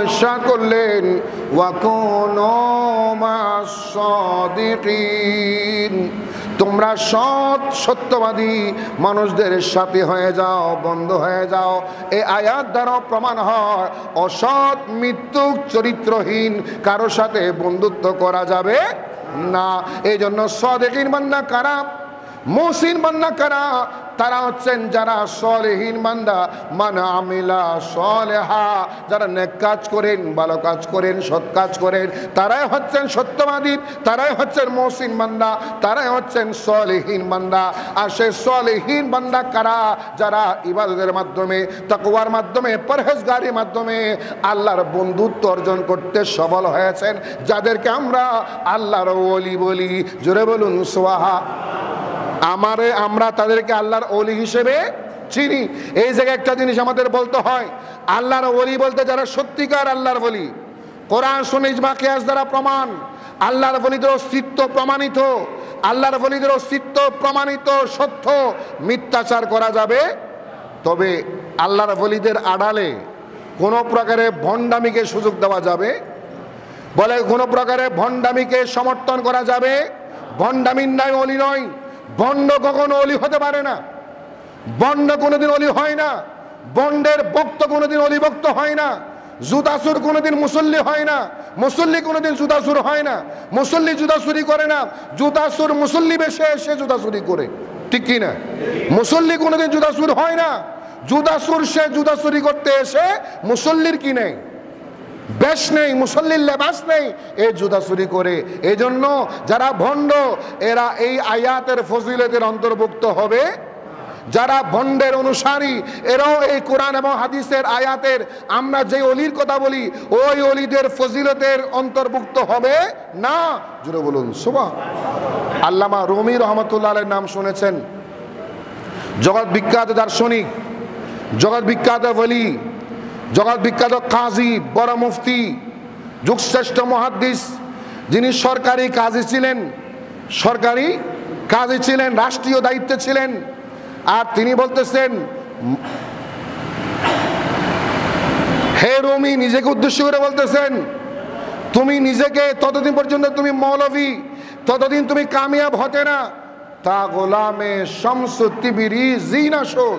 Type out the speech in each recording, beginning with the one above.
ইরশাদ করলেন ওয়াকুনু মাস-সাদিকিন, তোমরা সত্যবাদী মানুষদের সাথে হয়ে যাও, বন্ধু হয়ে যাও। এই আয়াত দ্বারা প্রমাণ হয় অসৎ, মৃত্যুক, চরিত্রহীন কারোর সাথে বন্ধুত্ব করা যাবে না। এই জন্য সাদিকিন বান্দা কারা, মুহসিন বান্দা কারা? তারা হচ্ছেন যারা সলেহীন বান্দা, মান আমিলা সলেহা, যারা নেক কাজ করেন, ভালো কাজ করেন, সৎ কাজ করেন, তারাই হচ্ছেন সত্যবাদী, তারাই হচ্ছেন মুহসিন বান্দা, তারাই হচ্ছেন সলেহীন বান্দা। আর সেই সলেহীন বান্দা কারা? যারা ইবাদতের মাধ্যমে, তাকওয়ার মাধ্যমে, পরহেজগারির মাধ্যমে আল্লাহর বন্ধুত্ব অর্জন করতে সফল হয়েছেন, যাদেরকে আমরা আল্লাহর ওলি বলি। জোরে বলুন সুবহান। আমরা তাদেরকে আল্লাহর ওলি হিসেবে চিনি। এই জায়গায় একটা জিনিস আমাদের বলতে হয়, আল্লাহর ওলি বলতে যারা সত্যিকার আল্লাহর ওলি, কোরআন সুন্নাহ ইজমা কিয়াস দ্বারা প্রমাণ, আল্লাহর ওলিদের অস্তিত্ব প্রমাণিত, আল্লাহর ওলিদের অস্তিত্ব প্রমাণিত সত্য, মিথ্যাচার করা যাবে। তবে আল্লাহর ওলিদের আড়ালে কোনো প্রকারে ভণ্ডামিকে সুযোগ দেওয়া যাবে? বলে কোনো প্রকারে ভণ্ডামিকে সমর্থন করা যাবে? ভণ্ডামির নাই ওলি নয়। বন্ড কখনো অলি হতে পারে না, বন্ড কোনোদিন অলি হয় না, বন্ডের ভক্ত কোনোদিন অলি ভক্ত হয় না, জুতাসুর কোনোদিন মুসল্লি হয় না, মুসল্লি কোনোদিন জুতাসুর হয় না, মুসল্লি জুতাসুরি করে না, জুতাসুর মুসল্লি বেশে এসে জুতাসুরি করে, ঠিক কি না? মুসল্লি কোনোদিন জুতাসুর হয় না, জুতাসুর সে জুতাসুরি করতে এসে মুসল্লির কি নেই, বেশ নেই, মুসল্লির লেবাস নেই, এই জুতাচুরি করে। এই জন্য যারা ভণ্ড এরা এই আয়াতের ফজিলতের অন্তর্ভুক্ত হবে। যারা ভণ্ডের অনুসারী এরাও এই কোরআন এবং হাদিসের আয়াতের আমরা যে অলির কথা বলি ওই অলিদের ফজিলতের অন্তর্ভুক্ত হবে না। জুড়ে বলুন সুবহান। আল্লামা রুমি রহমতুল্লাহ আলাইহির নাম শুনেছেন, জগৎ বিখ্যাত দার্শনিক, জগৎ বিখ্যাত ওলি, জগৎ বিখ্যাত কাজী, বড় মুফতি, যুগশ্রেষ্ঠ মুহাদ্দিস, যিনি সরকারি কাজী ছিলেন, সরকারি কাজী ছিলেন, রাষ্ট্রীয় দায়িত্বে ছিলেন। আর তিনি বলতেছেন, হে রুমি, নিজেকে উদ্দেশ্য করে বলতেছেন, তুমি নিজেকে ততদিন পর্যন্ত তুমি মৌলভী, ততদিন তুমি কামিয়াব হতে না। তা গোলামে শামসুত্তিবিরি জিনাশো,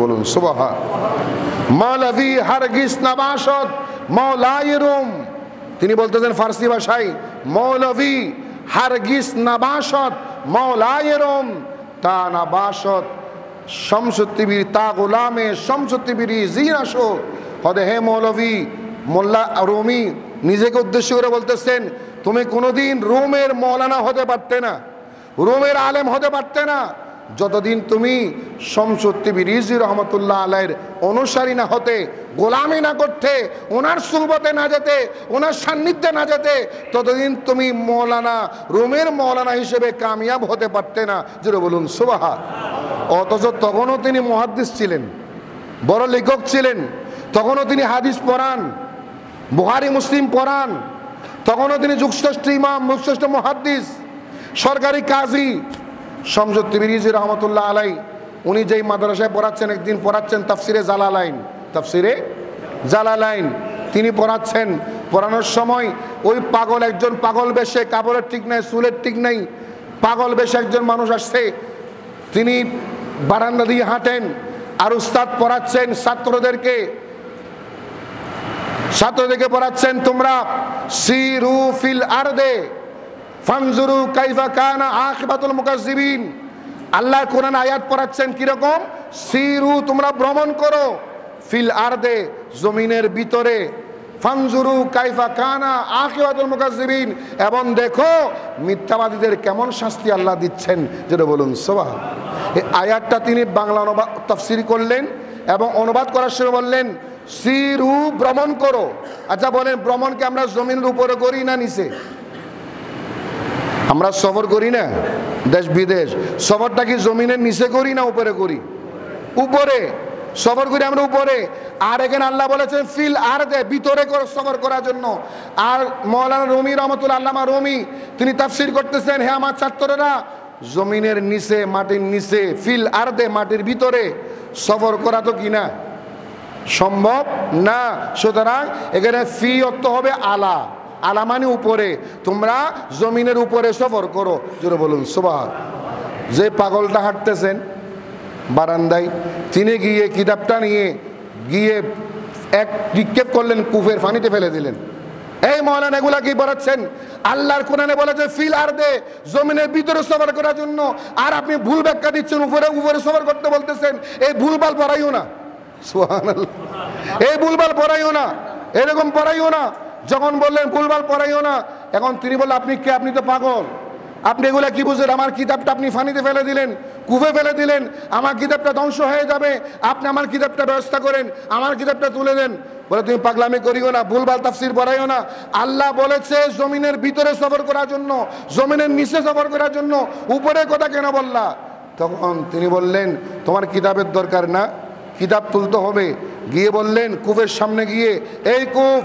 বলুন সুবহান। মৌলভী হারগিজ নাবাসত মৌলায়ে রুম, তিনি বলতেছেন ফার্সি ভাষায়, মৌলভী হারগিজ নাবাসত মৌলায়ে রুম, তা নাবাসত শামসুত্তিবিরি, তা গোলামে শামসুত্তিবিরি জিনাশো। হদে হে মৌলভী, মোল্লা রুমি নিজেকে উদ্দেশ্য করে বলতেছেন, তুমি কোনোদিন রোমের মৌলানা হতে পারতে না, রোমের আলেম হতে পারতে না, যতদিন তুমি শামসুত্তিবিরি রহমতুল্লাহ আলাইহির অনুসারী না হতে, গোলামি না করতে, ওনার সুহবতে না যেতে, ওনার সান্নিধ্যে না যেতে, ততদিন তুমি মৌলানা, রোমের মৌলানা হিসেবে কামিয়াব হতে পারতে না। যেটা বলুন সুবহান। অথচ তখনও তিনি মুহাদ্দিস ছিলেন, বড় লেখক ছিলেন, তখনও তিনি হাদিস পড়ান, বুখারী মুসলিম পড়ান, তখনও তিনি যুগশ্রেষ্ঠ ইমাম, যুগশ্রেষ্ঠ মুহাদ্দিস, সরকারি কাজী শামসুত্তিবিরি রহমতুল্লাহ আলাইহি। উনি যেই মাদ্রাসায় পড়াচ্ছেন, একদিন পড়াচ্ছেন তাফসিরে জালালাইন, তাফসিরে জালালাইন তিনি পড়াচ্ছেন। পড়ানোর সময় ওই পাগল, একজন পাগল বেশে, কাপড়ের ঠিক নাই, চুলের ঠিক নাই, পাগল বেশে একজন মানুষ আসছে, তিনি বারান্দা দিয়ে হাঁটেন আর উস্তাদ পড়াচ্ছেন ছাত্রদেরকে পড়াচ্ছেন, তোমরা সিরু ফিল আরদে ফানজুরু কাইফা কানা আখিবাতুল মুকাজ্জিবিন। আল্লাহ কোরআন আয়াত পড়াচ্ছেন কিরকম, সিরু তোমরা ভ্রমণ করো, ফিল আরদে জমিনের ভিতরে, ফানজুরু কাইফা কানা আখিবাতুল মুকাজ্জিবিন, এবং দেখো মিথ্যাবাদীদের কেমন শাস্তি আল্লাহ দিচ্ছেন। যেটা বলুন সুবহান। এই আয়াতটা তিনি বাংলা অনুবাদ তাফসীর করলেন এবং অনুবাদ করার সময় বললেন সিরু ভ্রমণ করো। আচ্ছা বলেন, ভ্রমণকে আমরা জমিনের উপরে করি না নিচে? আমরা সফর করি না, দেশ বিদেশ, সফরটা কি জমিনের নিচে করি না উপরে করি? উপরে সফর করি আমরা, উপরে। আর এখানে আল্লাহ বলেছেন ফিল আরদে, ভিতরে সফর করার জন্য। আর মাওলানা রুমি রহমতুল্লাহ, আল্লামা রুমি তিনি তাফসীর করতেছেন, হে আমার ছাত্ররা, জমিনের নিচে, মাটির নিচে, ফিল আরদে মাটির ভিতরে সফর করা তো কিনা সম্ভব না। সুতরাং এখানে ফি অর্থ হবে আলা, আলা মানে উপরে, তোমরা জমিনের উপরে সফর করো। জোরে বলুন সুবহান। যে পাগলটা হাঁটতেছেন বারান্দায়, তিনি গিয়ে কিতাবটা নিয়ে গিয়ে এক নিক্ষেপ করলেন, কূপের পানিতে ফেলে দিলেন। এই মৌলানা এগুলা কি বলাচ্ছেন? আল্লাহর কোরআনে বলেছে ফিল আরদে, জমিনের ভিতরে সফর করার জন্য, আর আপনি ভুল ব্যাখ্যা দিচ্ছেন, উপরে উপরে সফর করতে বলতেছেন। এই ভুলভাল পড়াইও না, সুবহানাল্লাহ, এই ভুলভাল পড়াইও না, এরকম পড়াইও না। যখন বললেন ভুলভাল পড়াইও না, এখন তিনি বললেন আপনি কে? আপনি তো পাগল, আপনি এগুলা কি বুঝেন? আমার কিতাবটা আপনি পানিতে ফেলে দিলেন, কূপে ফেলে দিলেন, আমার কিতাবটা ধ্বংস হয়ে যাবে, আপনি আমার কিতাবটা ব্যবস্থা করেন, আমার কিতাবটা তুলে দেন। বলে তুমি পাগলামি করিও না, ভুলভাল তাফসীর পড়াইও না। আল্লাহ বলেছে জমিনের ভিতরে সফর করার জন্য, জমিনের নিচে সফর করার জন্য, উপরে কথা কেন বললা? তখন তিনি বললেন তোমার কিতাবের দরকার না, কিতাব তুলতে হবে। গিয়ে বললেন কূপের সামনে গিয়ে, এই কূপ,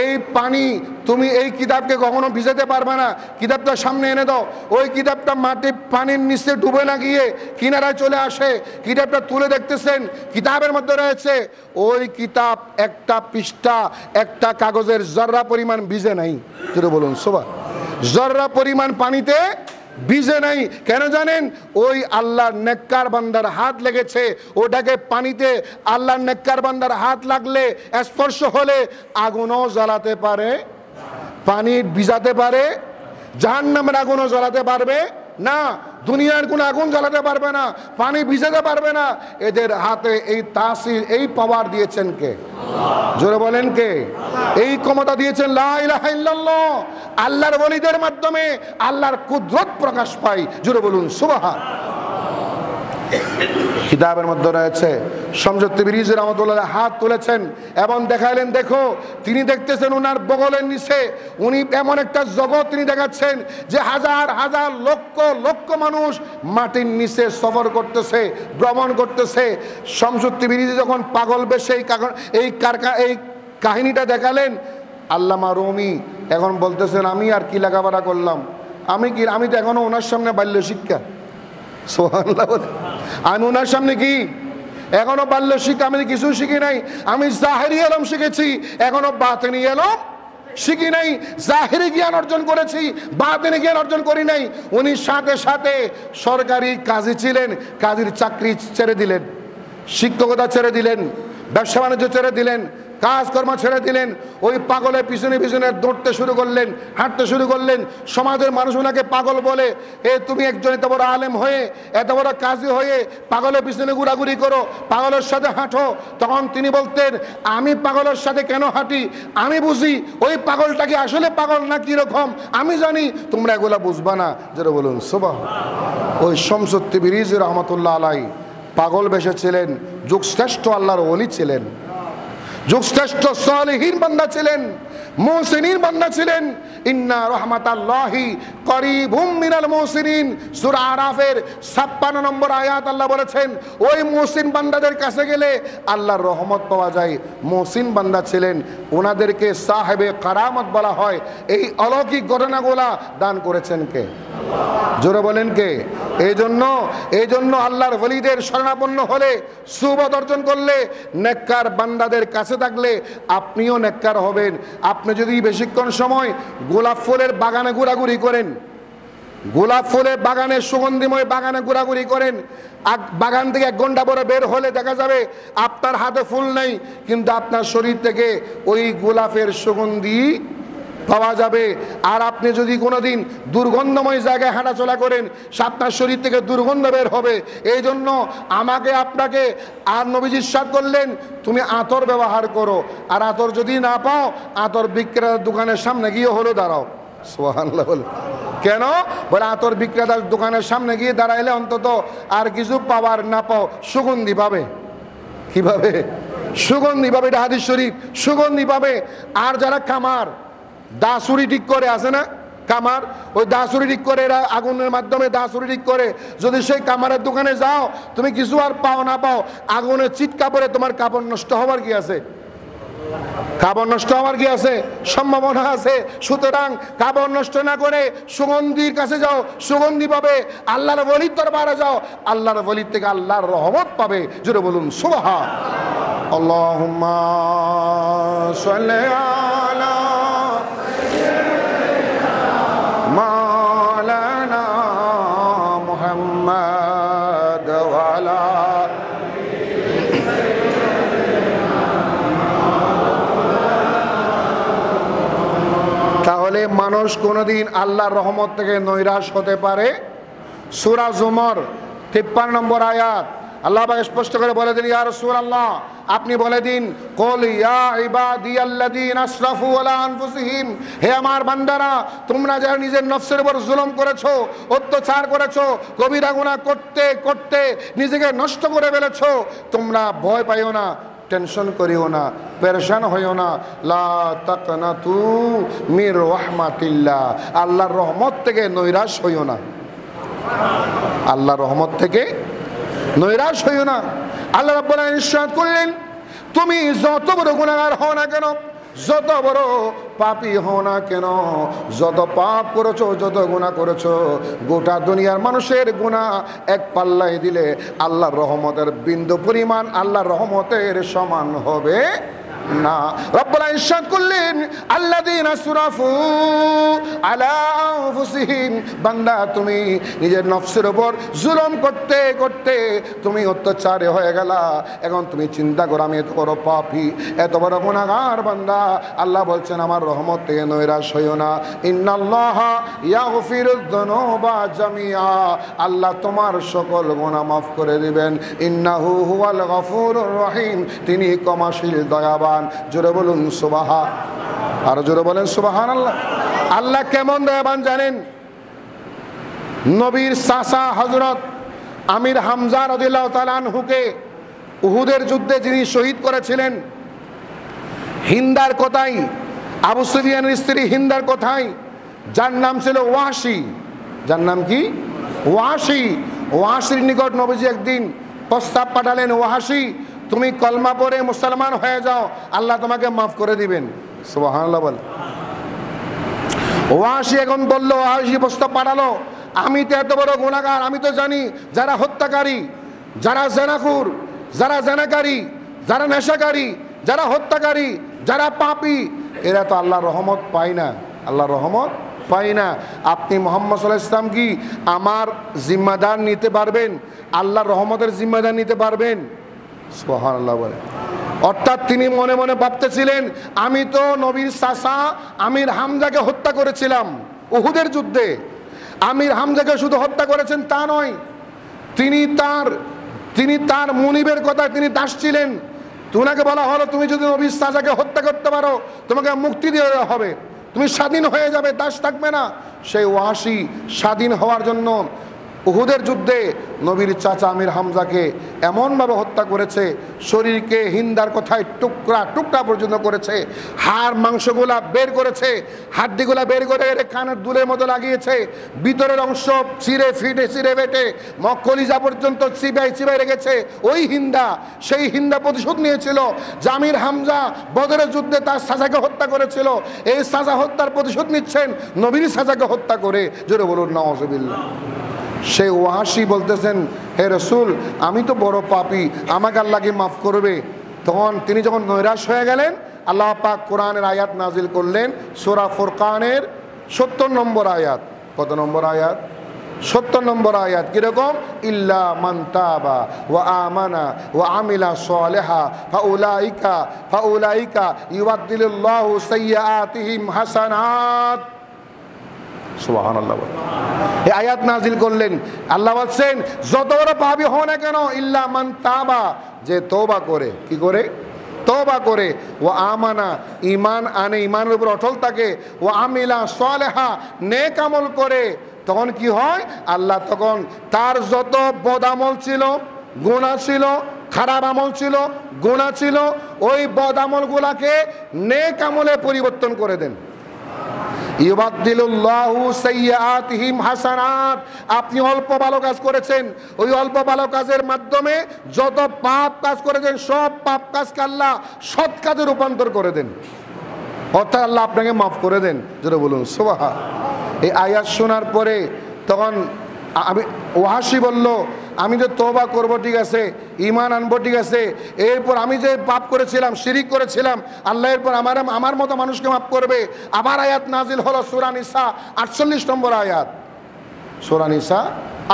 এই পানি, তুমি এই কিতাবকে কখনো ভিজাতে পারবে না, কিতাবটা সামনে এনে দাও। ওই কিতাবটা মাটি পানির নিচে ডুবে না গিয়ে কিনারায় চলে আসে, কিতাবটা তুলে দেখতেছেন, কিতাবের মধ্যে রয়েছে ওই কিতাব একটা পৃষ্ঠা, একটা কাগজের জর্রা পরিমাণ ভিজে নাই। যেটা বলুন সুবহান, জর্রা পরিমাণ পানিতে ভিজে নাই। কেন জানেন? ওই আল্লাহর নেককার বান্দার হাত লেগেছে, ওটাকে পানিতে আল্লাহর নেককার বান্দার হাত লাগলে, স্পর্শ হলে আগুনও জ্বালাতে পারে, পানি ভিজাতে পারে, জাহান্নামের আগুনও জ্বালাতে পারবে না, দুনিয়ার কোনো আগুন জ্বালাতে পারবে না, পানি ভিজাতে পারবে না। এদের হাতে এই তাসির, এই পাওয়ার দিয়েছেন কে? জোরে বলেন কে? এই ক্ষমতা দিয়েছেন লা ইলাহা ইল্লাল্লাহ। আল্লাহর ওলিদের মাধ্যমে আল্লাহর কুদরত প্রকাশ পায়। জোরে বলুন সুবহান। কিতাবের মধ্যে রয়েছে, শামসুত তাবরিজি রাহমাতুল্লাহ হাত তুলেছেন এবং দেখাইলেন, দেখো, তিনি দেখতেছেন ওনার বগলের নিচে, উনি এমন একটা জগৎ তিনি দেখাচ্ছেন যে হাজার হাজার লক্ষ লক্ষ মানুষ মাটির নিচে সফর করতেছে, ভ্রমণ করতেছে। শামসুত তাবরিজি যখন পাগল বেশে এই কাহিনীটা দেখালেন, আল্লামা রুমি এখন বলতেছেন আমি আর কি লেখাপড়া করলাম, আমি তো এখনো ওনার সামনে বাল্য শিক্ষা। সুবহানাল্লাহ। আমি ওনার সামনে কি এখনো বাল্য শিক্ষা, আমি কিছু শিখি নাই। আমি জাহেরি ইলম শিখেছি, এখনো বাতিনি ইলম শিখি নাই। জাহেরি জ্ঞান অর্জন করেছি, বাতিনি জ্ঞান অর্জন করি নাই। উনি সাথে সাথে সরকারি কাজী ছিলেন, কাজীর চাকরি ছেড়ে দিলেন, শিক্ষকতা ছেড়ে দিলেন, ব্যবসা বাণিজ্য ছেড়ে দিলেন, কাজকর্ম ছেড়ে দিলেন। ওই পাগলের পিছনে পিছনে দৌড়তে শুরু করলেন, হাঁটতে শুরু করলেন। সমাজের মানুষ ওনাকে পাগল বলে, তুমি একজন এত বড় আলেম হয়ে, এত বড় কাজী হয়ে পাগলের পিছনে ঘোরাঘুরি করো, পাগলের সাথে হাঁটো। তখন তিনি বলতেন আমি পাগলের সাথে কেন হাঁটি, আমি বুঝি ওই পাগলটা কি আসলে পাগল না কিরকম আমি জানি, তোমরা এগুলা বুঝবা না। যেটা বলুন সুবহান। ওই শামসুত তাবরিজি রাহমাতুল্লাহ আলাইহি পাগল বেশে ছিলেন, যুগশ্রেষ্ঠ আল্লাহর ওলি ছিলেন, যুগশ্রেষ্ঠ সালেহীন বান্দা ছিলেন, মুহসিনিন বান্দা ছিলেন। ইন্না রাহমাতাল্লাহি করিবুম মিনাল মুহসিনিন, সূরা আরাফের 56 নম্বর আয়াত আল্লাহ বলেছেন ওই মুহসিন বান্দাদের কাছে গেলে আল্লাহর রহমত পাওয়া যায়। মুহসিন বান্দা ছিলেন, ওনাদেরকে সাহেবে কারামত বলা হয়। এই অলৌকিক ঘটনাগুলা দান করেছেন কে? জোরে বলেন কে? এই জন্য আল্লাহর ওলিদের শরণাপন্ন হলে, সুবত অর্জন করলে, নেককার বান্দাদের কাছে থাকলে আপনিও নেককার হবেন। আপনি যদি বেশিক্ষণ সময় গোলাপ ফুলের বাগানে ঘোরাঘুরি করেন, গোলাপ ফুলের বাগানে, সুগন্ধিময় বাগানে ঘোরাঘুরি করেন, বাগান থেকে 1 ঘন্টা পরে বের হলে দেখা যাবে আপনার হাতে ফুল নেই, কিন্তু আপনার শরীর থেকে ওই গোলাপের সুগন্ধি পাওয়া যাবে। আর আপনি যদি কোনোদিন দুর্গন্ধময় জায়গায় হাঁটাচলা করেন, আপনার শরীর থেকে দুর্গন্ধ বের হবে। এই জন্য আমাকে আপনাকে, আর নবীজি ইরশাদ করলেন তুমি আতর ব্যবহার করো, আর আতর যদি না পাও আতর বিক্রেতার দোকানের সামনে গিয়ে হলো দাঁড়াও। সুবহানাল্লাহ। বলে কেন? বলে আতর বিক্রেতার দোকানের সামনে গিয়ে দাঁড়াইলে অন্তত আর কিছু পাওয়ার না পাও সুগন্ধি পাবে। কিভাবে? সুগন্ধি পাবে, এটা হাদিস শরীফ, সুগন্ধি পাবে। আর যারা কামার দাসুরি ঠিক করে, আছে না কামার, ওই দাসুরি ঠিক করে, এরা আগুনের মাধ্যমে দাসুরি ঠিক করে। যদি সেই কামারের দোকানে যাও, তুমি কিছু আর পাও না পাও, আগুনে চিৎকা পড়ে তোমার কাপড় নষ্ট হওয়ার কি আছে? কাপড় নষ্ট হওয়ার কি আছে? সম্ভাবনা আছে। সুতরাং কাপড় নষ্ট না করে সুগন্ধির কাছে যাও, সুগন্ধি পাবে। আল্লাহর ওলির দরবারে যাও, আল্লাহর ওলির থেকে আল্লাহর রহমত পাবে। জোরে বলুন সুবহান। আল্লাহুম্মা সাল্লি আলা মাওলানা মুহাম্মদ ওয়া আলা তাহলে মানুষ কোনোদিন আল্লাহর রহমত থেকে নৈরাশ হতে পারে? সূরা জুমর 53 নম্বর আয়াত আল্লাহ পাক স্পষ্ট করে বলে দিন, ইয়া রাসূলুল্লাহ আপনি বলে দিন, কুল ইয়া ইবাদিয়াল্লাযীনা আসরাফু আলা আনফুসিহিম, হে আমার বান্দারা তোমরা যারা নিজের নফসের উপর জুলুম করেছো, অত্যাচার করেছো, কবিরা গুনাহ করতে করতে নিজেকে নষ্ট করে ফেলেছো, তোমরা ভয় পাইও না, টেনশন করিও না, পেরেশান হইও না, লা তাকনাতু মির রাহমাতিল্লাহ, আল্লাহর রহমত থেকে নৈরাশ হইও না, আল্লাহর রহমত থেকে নৈরাশ হইও না। আল্লাহ রাব্বুল আলামিন ইরশাদ করলেন, তুমি যত বড় গুনাহগার হও না কেন, যত বড় পাপী হও না কেন, যত পাপ করেছো, যত গুনাহ করেছো, গোটা দুনিয়ার মানুষের গুনাহ এক পাল্লায় দিলে আল্লাহর রহমতের বিন্দু পরিমাণ আল্লাহর রহমতের সমান হবে না। রব্বুল আলামিন ইরশাদ করলেন, আল্লাযীনা আসরাফু আলা আনফুসিহিম, বান্দা তুমি নিজের নফসের উপর জুলুম করতে করতে তুমি অত্যাচারে হয়ে গেলা, এখন তুমি চিন্তা করো আমি এত বড় পাপী, এত বড় গুনাহগার বান্দা, আল্লাহ বলছেন আমার রহমত থেকে নৈরাশ হইও না, ইন্নাল্লাহা ইয়াগফিরুয যুনুবা জামিআ, আল্লাহ তোমার সকল গুনাহ মাফ করে দিবেন, ইন্নাহু হুয়াল গফুরুর রহিম, তিনি ক্ষমাশীল দয়াবান। জোরে বলুন সুবহান, আর জোরে বলেন সুবহানাল্লাহ। আল্লাহ কেমন দয়াবান জানেন? নবীর চাচা হযরত আমির হামজা রাদিয়াল্লাহু তাআলা আনহুকে উহুদের যুদ্ধে যিনি শহীদ করেছিলেন, হিন্দার কোথায়, আবু সুফিয়ানের স্ত্রী হিন্দার কোথায়, যার নাম ছিল ওয়াসি, যার নাম কি ওয়াসি, ওয়াসির নিকট নবীজি একদিন প্রস্তাব পাঠালেন, ওয়াসি তুমি কলমা পড়ে মুসলমান হয়ে যাও, আল্লাহ তোমাকে মাফ করে দিবেন। সুবহানাল্লাহ বল। ওয়াসি এখন বললো, ওয়াসি প্রস্তাব পাঠালো, আমি তো এত বড় গুনাহগার, আমি তো জানি যারা হত্যাকারী, যারা জেনাখুর, যারা জেনাকারী, যারা নেশাকারী, যারা হত্যাকারী, যারা পাপী, এরা তো আল্লাহর রহমত পায় না, আল্লাহর রহমত পাই না। আপনি মুহাম্মদ সাল্লাল্লাহু আলাইহি ওয়াসাল্লাম কি আমার জিম্মাদার নিতে পারবেন, আল্লাহর রহমতের জিম্মাদার নিতে পারবেন? সুবহানাল্লাহ বলে। অর্থাৎ তিনি মনে মনে ভাবতেছিলেন, আমি তো নবীর চাচা আমির হামজাকে হত্যা করেছিলাম উহুদের যুদ্ধে, আমির হামজাকে শুধু হত্যা করেছেন তা নয়, তিনি তার মুনিবের কথা তিনি দাস ছিলেন, তোমাকে বলা হলো তুমি যদি নবীর চাচাকে হত্যা করতে পারো তোমাকে মুক্তি দেওয়া হবে, তুমি স্বাধীন হয়ে যাবে, দাস থাকবে না। সেই ওয়াসি স্বাধীন হওয়ার জন্য উহুদের যুদ্ধে নবীর চাচা আমির হামজাকে এমনভাবে হত্যা করেছে, শরীরকে হিন্দার কোথায় টুকরা টুকরা পর্যন্ত করেছে, হাড় মাংসগুলা বের করেছে, হাড্ডিগুলা বের করে কানের দুলের মতো লাগিয়েছে, ভিতরের অংশ চিরে বেটে কলিজা পর্যন্ত চিবাই রেখেছে। ওই হিন্দা, সেই হিন্দা প্রতিশোধ নিয়েছিল যে আমির হামজা বদরের যুদ্ধে তার চাচাকে হত্যা করেছিল, এই চাচা হত্যার প্রতিশোধ নিচ্ছেন নবীর চাচাকে হত্যা করে। জোরে বলুন নাউযুবিল্লাহ। সেই ওয়াসি বলতেছেন, হে রাসূল আমি তো বড় পাপী, আমাকে আল্লাহ কি মাফ করবে? তখন তিনি যখন নৈরাশ হয়ে গেলেন, আল্লাহ পাক কোরআনের আয়াত নাজিল করলেন, সূরা ফুরকানের 70 নম্বর আয়াত। কত নম্বর আয়াত? 70 নম্বর আয়াত। কিরকম? ইল্লা মান তাবা ওয়া আমানা ওয়া আমিলা সালিহা ফাউলাইকা ইউবাদদিলুল্লাহু সাইয়্যাতিহিম হাসানাত। সুবহানাল্লাহ। এই আয়াত নাজিল করলেন, আল্লাহ বলছেন যত বড় পাপী হও না কেন, ইল্লা মান তাবা, যে তওবা করে, কি করে? তওবা করে, ও আমানা, ঈমান আনে, ঈমানের উপর অটল থাকে, ও আমিলা সালেহা, নেক আমল করে, তখন কি হয়? আল্লাহ তখন তার যত বদ আমল ছিল, গুনাহ ছিল, খারাপ আমল ছিল, গুনাহ ছিল, ওই বদ আমলগুলাকে নেক আমলে পরিবর্তন করে দেন। ইউবাদদিলুল্লাহু সাইয়্যাতিহিম হাসানাত। আপনি অল্প ভালো কাজ করেছেন, ওই অল্প ভালো কাজের মাধ্যমে যত পাপ কাজ করেছেন সব পাপ কাজকে আল্লাহ সৎ কাজে রূপান্তর করে দেন, অর্থাৎ আল্লাহ আপনাকে মাফ করে দেন। যেটা বলুন সুবহান। এই আয়াত শোনার পরে তখন ওয়াসি বলল, আমি যে তওবা করব ঠিক আছে, ঈমান আনবো ঠিক আছে, এরপর আমি যে পাপ করেছিলাম, শিরিক করেছিলাম, আল্লাহ এরপর আমার মতো মানুষকে মাফ করবে। আবার আয়াত নাজিল হলো সূরা নিসা 48 নম্বর আয়াত। সূরা নিসা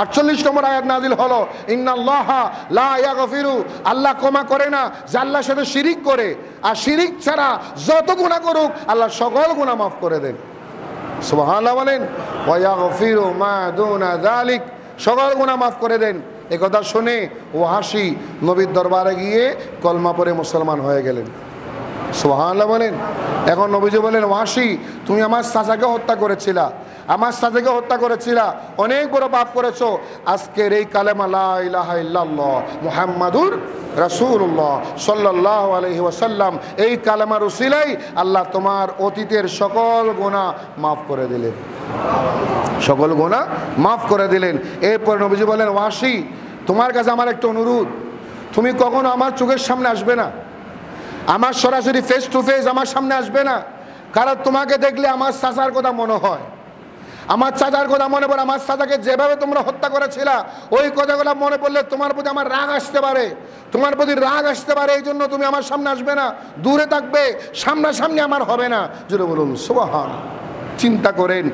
48 নম্বর আয়াত নাজিল হলো, ইন্নাল্লাহা লা ইয়াগফিরু, আল্লাহ ক্ষমা করে না যে আল্লাহর সাথে শিরিক করে, আর শিরিক ছাড়া যত গুনাহ করুক আল্লাহ সকল গুনাহ মাফ করে দেন। সুবহানাল্লাহ বলেন। ওয়া ইয়াগফিরু মা দুনা যালিক, সকল গুনাহ মাফ করে দেন। এই কথা শুনে ওয়াহাশী নবীর দরবারে গিয়ে কলমা পড়ে মুসলমান হয়ে গেলেন। সুবহানাল্লাহ বলেন। এখন নবীজি বলেন, ওয়াহাশী তুমি আমার চাচাকে হত্যা করেছিলা, আমার চাচাকে হত্যা করেছিলা, অনেক বড় পাপ করেছো। আজকের এই কালেমা লা ইলাহা ইল্লাল্লাহ মুহাম্মাদুর রাসূলুল্লাহ সাল্লাল্লাহু আলাইহি ওয়াসাল্লাম, এই কালেমার উসিলায় আল্লাহ তোমার অতীতের সকল গুনাহ মাফ করে দিলেন, সকল গুনাহ মাফ করে দিলেন। এরপর নবীজি বলেন, ওয়াহাশী তোমার কাছে আমার একটা অনুরোধ, তুমি কখনো আমার চোখের সামনে আসবে না, আমার সরাসরি ফেস টু ফেস আমার সামনে আসবে না, কারণ তোমাকে দেখলে আমার চাচার কথা মনে হয়, আমার চাচার কথা মনে পড়ে, আমার চাচাকে যেভাবে তোমরা হত্যা করেছিলা ওই কথাগুলো মনে পড়লে তোমার প্রতি আমার রাগ আসতে পারে, তোমার প্রতি রাগ আসতে পারে, এই জন্য তুমি আমার সামনে আসবে না, দূরে থাকবে, সামনাসামনি আমার হবে না। জোরে বলুন সুবহান। চিন্তা করেন,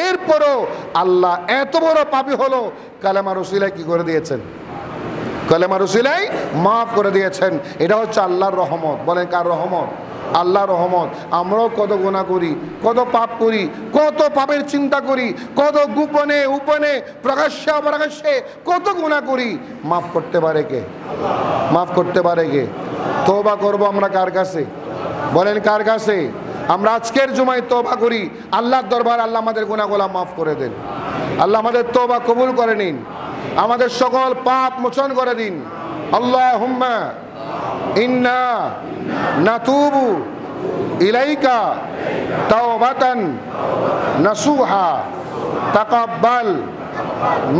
এরপরও আল্লাহ এত বড় পাপী হলো, কালেমার উসিলায় কি করে দিয়েছেন, কালেমার উসিলায় মাফ করে দিয়েছেন। এটা হচ্ছে আল্লাহর রহমত। বলেন কার রহমত? আল্লাহর রহমত। আমরাও কত গুনাহ করি, কত পাপ করি, কত পাপের চিন্তা করি, কত গোপনে উপনে প্রকাশ্যে অপ্রকাশ্যে কত গুনাহ করি। মাফ করতে পারে কে? মাফ করতে পারে কে? তওবা করব আমরা কার কাছে? বলেন কার কাছে? আমরা আজকের জুমায় তওবা করি আল্লাহর দরবার, আল্লাহ আমাদের গুনাহগুলো মাফ করে দেন, আল্লাহ আমাদের তওবা কবুল করে নিন, আমাদের সকল পাপ মোচন করে দিন। আল্লাহুম্মা ইন্না নাতুবু ইলাইকা তাওবাতান নাসুহা তাকাব্বাল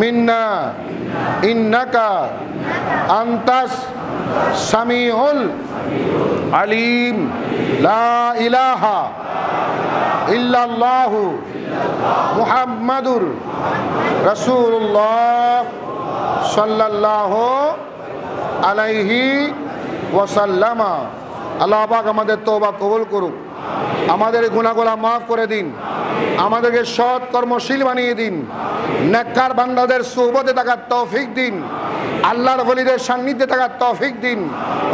মিন্না ইন্নাকা আনতাস সামিউল আলিম। লা ইলাহা ইল্লাল্লাহু মুহাম্মাদুর রাসূলুল্লাহ সাল্লাল্লাহু আলাইহি ওয়াসাল্লামা। আল্লাহ পাক আমাদের তওবা কবুল করুক, আমাদের গুনাহগুলো মাফ করে দিন, আমাদেরকে সৎ কর্মশীল বানিয়ে দিন, নেককার বান্দাদের সুহবতে থাকার তৌফিক দিন, আল্লাহর ওলিদের সান্নিধ্যে থাকার তৌফিক দিন।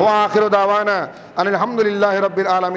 ওয়া আখিরু দাওয়ানা আলহামদুলিল্লাহি রাব্বিল আলামিন।